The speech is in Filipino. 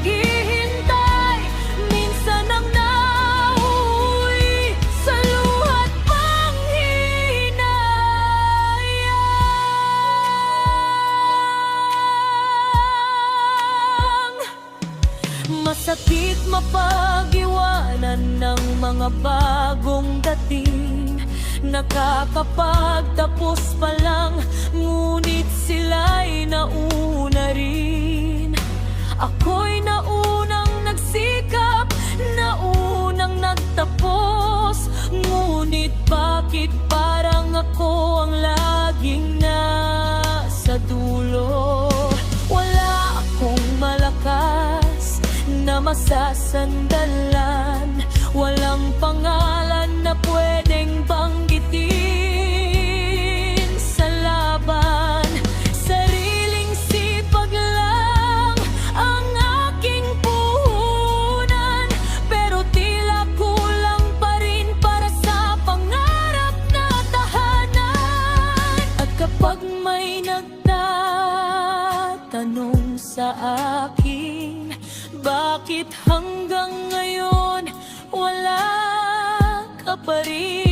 naghihintay, minsan ang nauuwi sa luha't panghinayang. Masakit mapag-iwanan ng mga bagong dating, nakakapagtapos pa lang, ngunit sila'y nauna rin. Ako'y naunang nagsikap, naunang nagtapos, ngunit bakit parang ako ang laging nasa dulo? Wala akong malakas na masasandalan, walang pangalan na pwedeng banggitin sa laban. Sariling sipag lang ang aking puhunan, pero tila kulang pa rin para sa pangarap na tahanan. At kapag may nagtatanong sa akin, bakit hanggang ngayon wala ka pa rin?